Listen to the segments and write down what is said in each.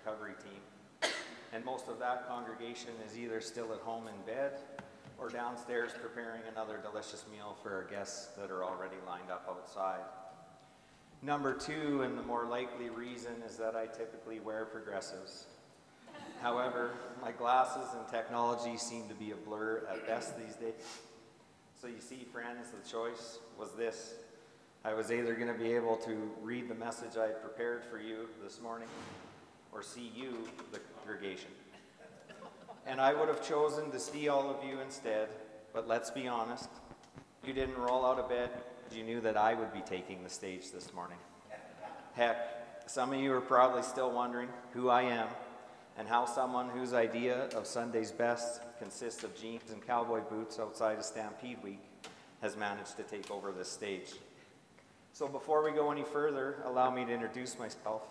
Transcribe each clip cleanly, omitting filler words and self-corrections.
recovery team. And most of that congregation is either still at home in bed or downstairs preparing another delicious meal for our guests that are already lined up outside. Number two, and the more likely reason, is that I typically wear progressives. However, my glasses and technology seem to be a blur at best these days. So you see, friends, the choice was this. I was either going to be able to read the message I had prepared for you this morning or see you, the congregation. And I would have chosen to see all of you instead, but let's be honest, you didn't roll out of bed because you knew that I would be taking the stage this morning. Heck, some of you are probably still wondering who I am and how someone whose idea of Sunday's best consists of jeans and cowboy boots outside of Stampede Week has managed to take over this stage. So before we go any further, allow me to introduce myself.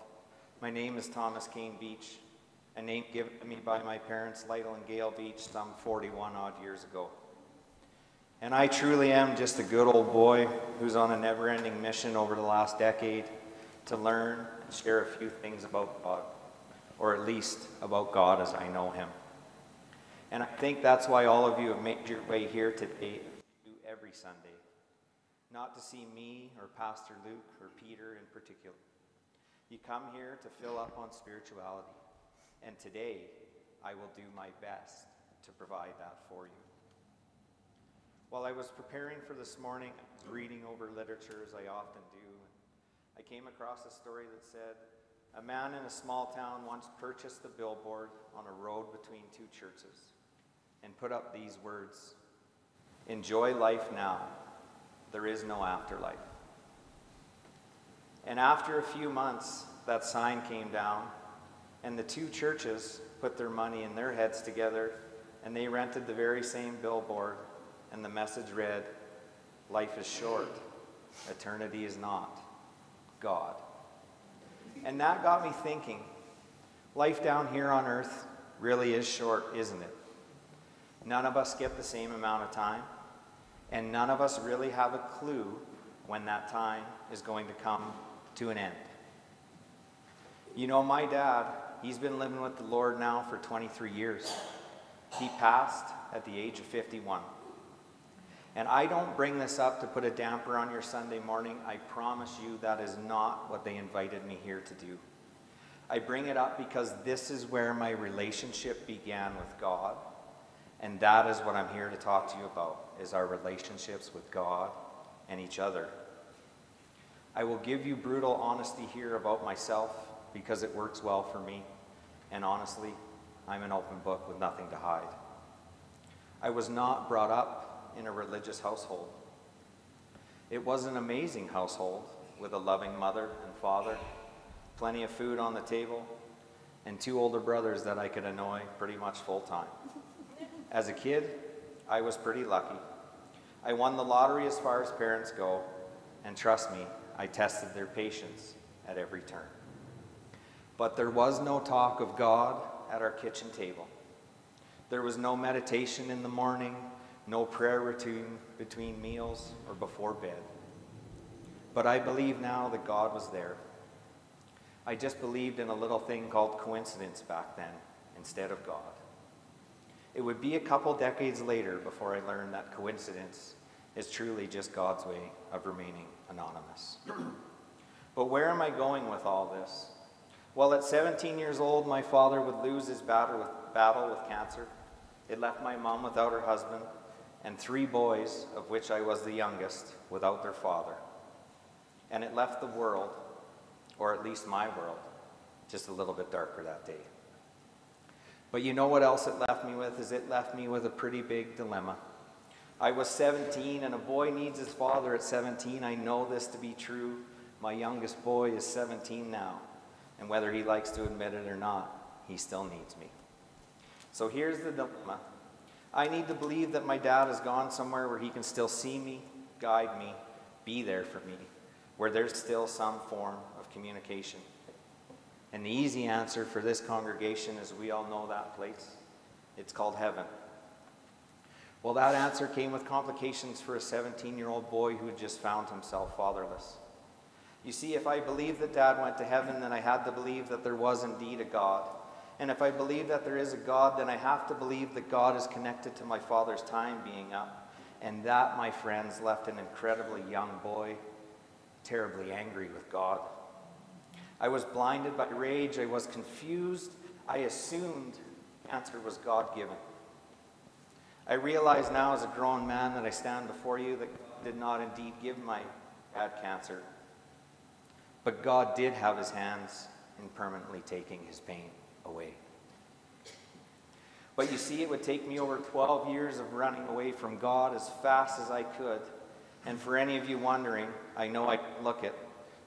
My name is Thomas Kane Beach, a name given to me by my parents, Lytle and Gail Beach, some 41 odd years ago. And I truly am just a good old boy who's on a never-ending mission over the last decade to learn and share a few things about God, or at least about God as I know him. And I think that's why all of you have made your way here today to do every Sunday. Not to see me or Pastor Luke or Peter in particular. You come here to fill up on spirituality. And today, I will do my best to provide that for you. While I was preparing for this morning, I was reading over literature as I often do. I came across a story that said, a man in a small town once purchased a billboard on a road between two churches and put up these words, "Enjoy life now. There is no afterlife." And after a few months, that sign came down, and the two churches put their money and their heads together, and they rented the very same billboard, and the message read, "Life is short. Eternity is not. God." And that got me thinking, life down here on earth really is short, isn't it? None of us get the same amount of time, and none of us really have a clue when that time is going to come to an end. You know, my dad, he's been living with the Lord now for 23 years. He passed at the age of 51. And I don't bring this up to put a damper on your Sunday morning. I promise you that is not what they invited me here to do. I bring it up because this is where my relationship began with God. And that is what I'm here to talk to you about, is our relationships with God and each other. I will give you brutal honesty here about myself because it works well for me. And honestly, I'm an open book with nothing to hide. I was not brought up in a religious household. It was an amazing household with a loving mother and father, plenty of food on the table, and two older brothers that I could annoy pretty much full time. As a kid, I was pretty lucky. I won the lottery as far as parents go, and trust me, I tested their patience at every turn. But there was no talk of God at our kitchen table. There was no meditation in the morning, no prayer routine between meals or before bed. But I believe now that God was there. I just believed in a little thing called coincidence back then instead of God. It would be a couple decades later before I learned that coincidence is truly just God's way of remaining anonymous. But where am I going with all this? Well, at 17 years old, my father would lose his battle with cancer. It left my mom without her husband, and 3 boys, of which I was the youngest, without their father. And it left the world, or at least my world, just a little bit darker that day. But you know what else it left me with? Is it left me with a pretty big dilemma. I was 17, and a boy needs his father at 17. I know this to be true. My youngest boy is 17 now, and whether he likes to admit it or not, he still needs me. So here's the dilemma. I need to believe that my dad has gone somewhere where he can still see me, guide me, be there for me, where there's still some form of communication. And the easy answer for this congregation is we all know that place. It's called heaven. Well, that answer came with complications for a 17-year-old boy who had just found himself fatherless. You see, if I believed that Dad went to heaven, then I had to believe that there was indeed a God. And if I believe that there is a God, then I have to believe that God is connected to my father's time being up. And that, my friends, left an incredibly young boy terribly angry with God. I was blinded by rage. I was confused. I assumed cancer was God-given. I realize now as a grown man that I stand before you that God did not indeed give my dad cancer. But God did have his hands in permanently taking his pain away. But you see, it would take me over 12 years of running away from God as fast as I could. And for any of you wondering, I know I look it,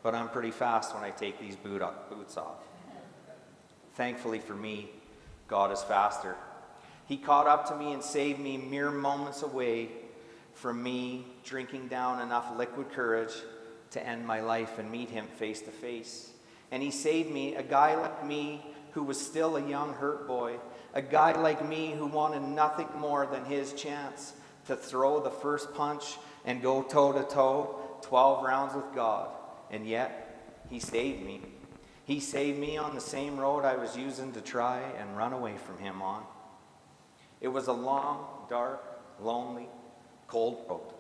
but I'm pretty fast when I take these boots off. Thankfully for me, God is faster. He caught up to me and saved me mere moments away from me drinking down enough liquid courage to end my life and meet him face to face. And he saved me, a guy like me who was still a young hurt boy, a guy like me who wanted nothing more than his chance to throw the first punch and go toe-to-toe 12 rounds with God. And yet, he saved me. He saved me on the same road I was using to try and run away from him on. It was a long, dark, lonely, cold road.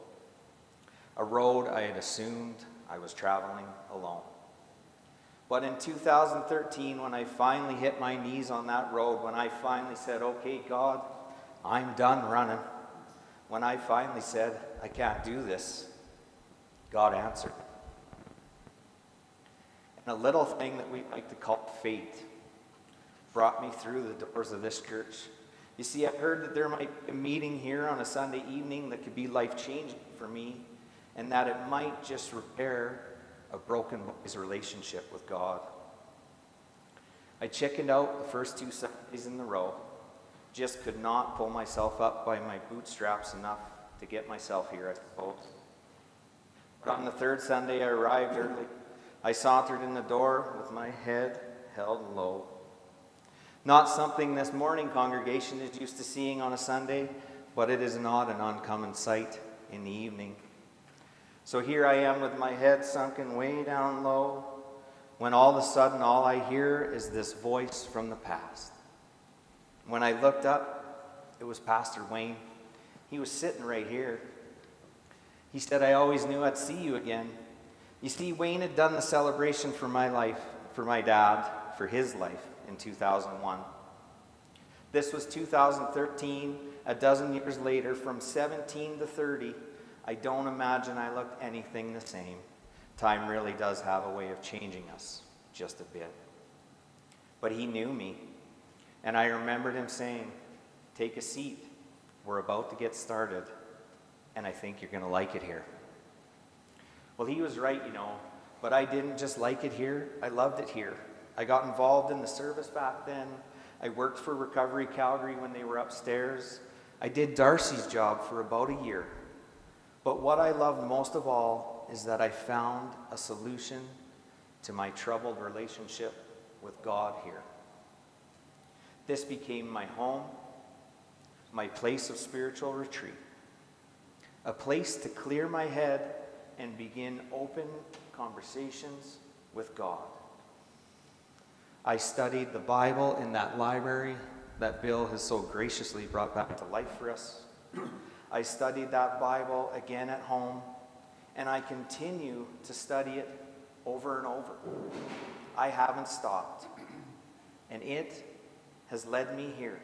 A road I had assumed I was traveling alone. But in 2013, when I finally hit my knees on that road, when I finally said, okay, God, I'm done running. When I finally said, I can't do this, God answered. And a little thing that we like to call fate brought me through the doors of this church. You see, I heard that there might be a meeting here on a Sunday evening that could be life-changing for me, and that it might just repair a broken boy's relationship with God. I chickened out the first 2 Sundays in the row, just could not pull myself up by my bootstraps enough to get myself here, I suppose. But on the 3rd Sunday, I arrived early. I sauntered in the door with my head held low. Not something this morning congregation is used to seeing on a Sunday, but it is not an uncommon sight in the evening. So here I am with my head sunken way down low, when all of a sudden all I hear is this voice from the past. When I looked up, it was Pastor Wayne. He was sitting right here. He said, I always knew I'd see you again. You see, Wayne had done the celebration for my life, for my dad, for his life in 2001. This was 2013, a dozen years later, from 17 to 30. I don't imagine I looked anything the same. Time really does have a way of changing us just a bit. But he knew me, and I remembered him saying, take a seat. We're about to get started, and I think you're going to like it here. Well, he was right, you know, but I didn't just like it here. I loved it here. I got involved in the service back then. I worked for Recovery Calgary when they were upstairs. I did Darcy's job for about a year. But what I loved most of all is that I found a solution to my troubled relationship with God here. This became my home, my place of spiritual retreat, a place to clear my head and begin open conversations with God. I studied the Bible in that library that Bill has so graciously brought back to life for us. I studied that Bible again at home, and I continue to study it over and over. I haven't stopped, and it has led me here.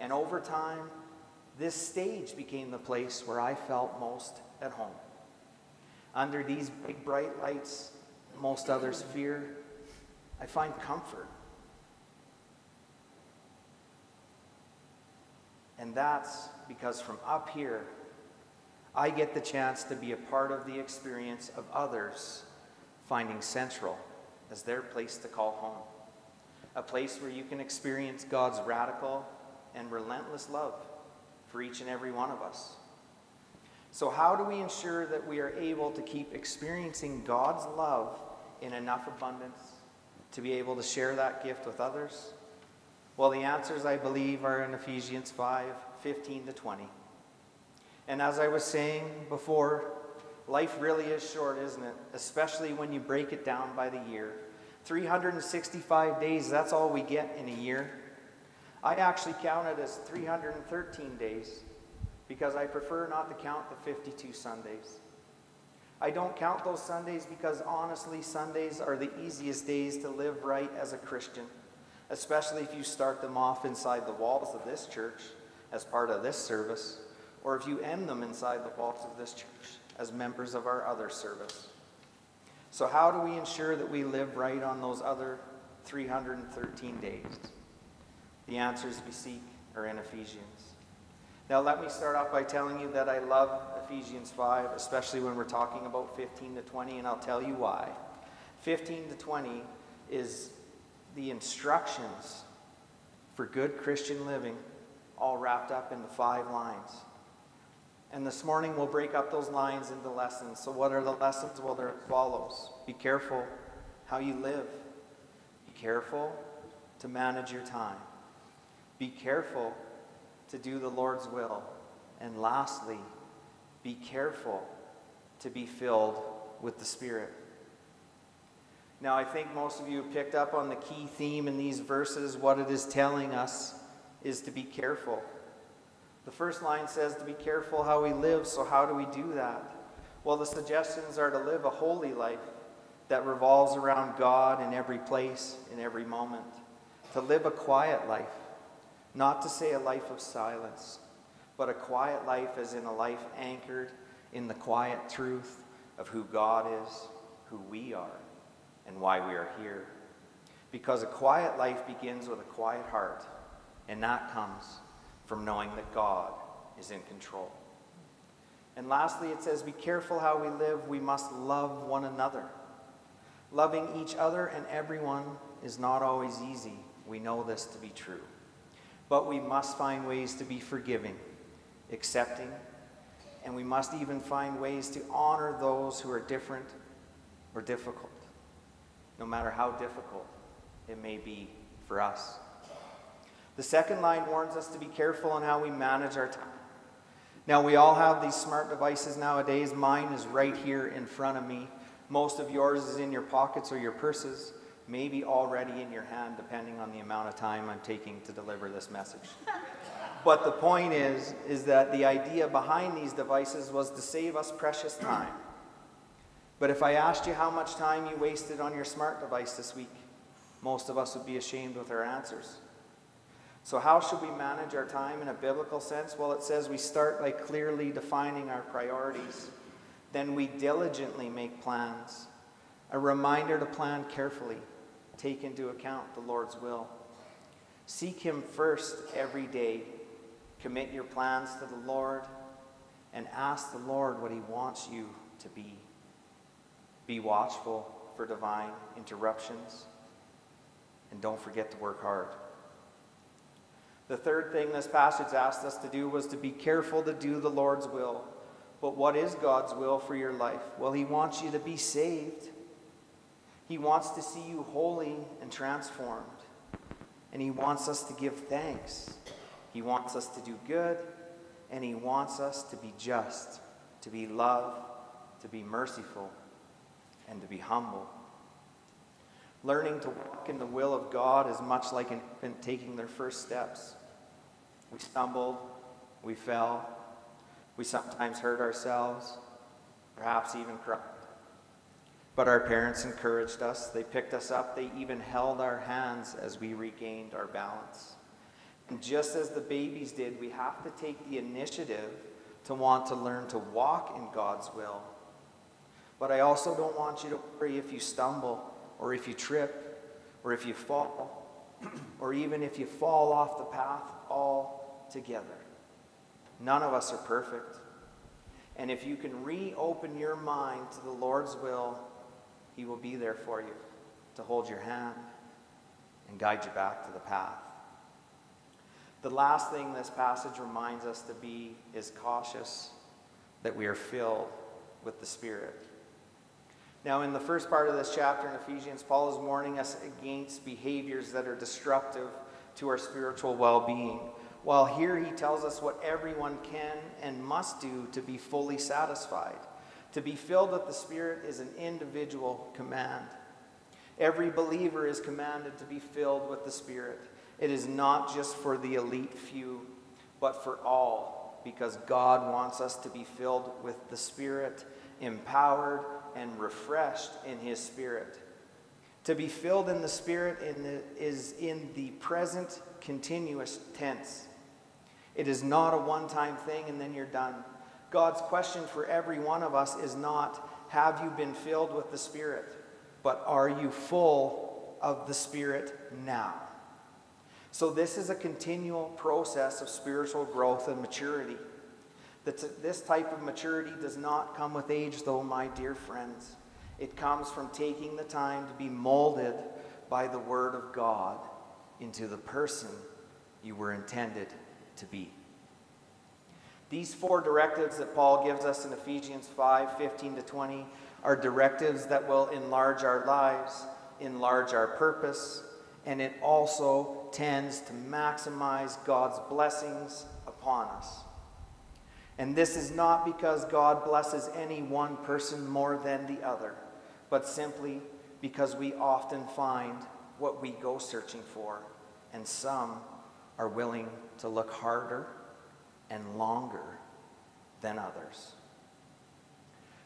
And over time, this stage became the place where I felt most at home. Under these big bright lights most others fear, I find comfort. And that's because from up here, I get the chance to be a part of the experience of others finding Central as their place to call home. A place where you can experience God's radical and relentless love for each and every one of us. So how do we ensure that we are able to keep experiencing God's love in enough abundance to be able to share that gift with others? Well, the answers, I believe, are in Ephesians 5:15 to 20. And as I was saying before, Life really is short, isn't it? Especially when you break it down by the year. 365 days, that's all we get in a year. I actually count it as 313 days because I prefer not to count the 52 Sundays. I don't count those Sundays because honestly, Sundays are the easiest days to live right as a Christian, especially if you start them off inside the walls of this church as part of this service, or if you end them inside the walls of this church as members of our other service. So how do we ensure that we live right on those other 313 days? The answers we seek are in Ephesians. Now let me start off by telling you that I love Ephesians 5, especially when we're talking about 15 to 20, and I'll tell you why. 15 to 20 is the instructions for good Christian living, all wrapped up into 5 lines. And this morning we'll break up those lines into lessons. So what are the lessons? Well, they're as follows. Be careful how you live. Be careful to manage your time. Be careful to do the Lord's will. And lastly, be careful to be filled with the Spirit. Now, I think most of you have picked up on the key theme in these verses. What it is telling us is to be careful. The first line says to be careful how we live. So how do we do that? Well, the suggestions are to live a holy life that revolves around God in every place, in every moment. To live a quiet life. Not to say a life of silence, but a quiet life as in a life anchored in the quiet truth of who God is, who we are, and why we are here. Because a quiet life begins with a quiet heart, and that comes from knowing that God is in control. And lastly, it says, be careful how we live. We must love one another. Loving each other and everyone is not always easy. We know this to be true. But we must find ways to be forgiving, accepting, and we must even find ways to honor those who are different or difficult, no matter how difficult it may be for us. The second line warns us to be careful on how we manage our time. Now, we all have these smart devices nowadays. Mine is right here in front of me. Most of yours is in your pockets or your purses, maybe already in your hand, depending on the amount of time I'm taking to deliver this message. But the point is that the idea behind these devices was to save us precious time. But if I asked you how much time you wasted on your smart device this week, most of us would be ashamed with our answers. So how should we manage our time in a biblical sense? Well, it says we start by clearly defining our priorities. Then we diligently make plans. A reminder to plan carefully. Take into account the Lord's will. Seek Him first every day. Commit your plans to the Lord and ask the Lord what He wants you to be. Be watchful for divine interruptions. And don't forget to work hard. The third thing this passage asked us to do was to be careful to do the Lord's will. But what is God's will for your life? Well, He wants you to be saved. He wants to see you holy and transformed. And He wants us to give thanks. He wants us to do good. And He wants us to be just, to be loved, to be merciful, and to be humble. Learning to walk in the will of God is much like an infant taking their first steps. We stumbled, we fell, we sometimes hurt ourselves, perhaps even cried. But our parents encouraged us, they picked us up, they even held our hands as we regained our balance. And just as the babies did, we have to take the initiative to want to learn to walk in God's will. But I also don't want you to worry if you stumble, or if you trip, or if you fall, or even if you fall off the path altogether. None of us are perfect. And if you can reopen your mind to the Lord's will, He will be there for you to hold your hand and guide you back to the path. The last thing this passage reminds us to be is cautious that we are filled with the Spirit. Now, in the first part of this chapter in Ephesians, Paul is warning us against behaviors that are destructive to our spiritual well-being, while here he tells us what everyone can and must do to be fully satisfied, To be filled with the Spirit is an individual command. Every believer is commanded to be filled with the Spirit. It is not just for the elite few, but for all, because God wants us to be filled with the Spirit, empowered and refreshed in His Spirit. To be filled in the Spirit is in the present continuous tense. It is not a one-time thing and then you're done. God's question for every one of us is not, have you been filled with the Spirit? But are you full of the Spirit now? So this is a continual process of spiritual growth and maturity. This type of maturity does not come with age, though, my dear friends. It comes from taking the time to be molded by the Word of God into the person you were intended to be. These 4 directives that Paul gives us in Ephesians 5:15-20 are directives that will enlarge our lives, enlarge our purpose, and it also tends to maximize God's blessings upon us. And this is not because God blesses any one person more than the other, but simply because we often find what we go searching for, and some are willing to look harder and longer than others.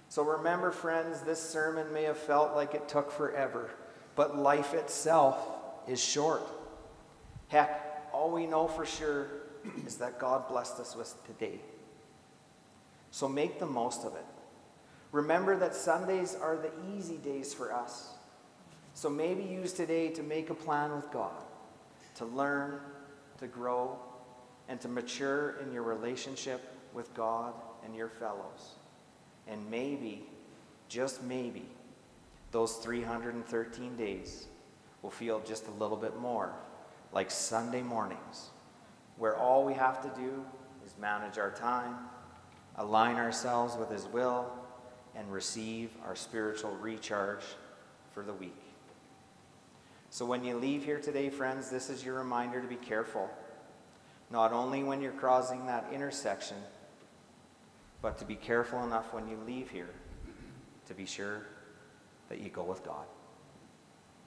So remember, friends, this sermon may have felt like it took forever, but life itself is short. Heck, all we know for sure is that God blessed us with today. So make the most of it. Remember that Sundays are the easy days for us. So maybe use today to make a plan with God, to learn, to grow, and to mature in your relationship with God and your fellows. And maybe, just maybe, those 313 days will feel just a little bit more like Sunday mornings, where all we have to do is manage our time, align ourselves with His will, and receive our spiritual recharge for the week. So when you leave here today, friends, this is your reminder to be careful, not only when you're crossing that intersection, but to be careful enough when you leave here to be sure that you go with God.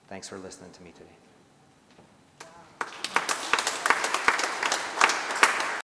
Thanks for listening to me today.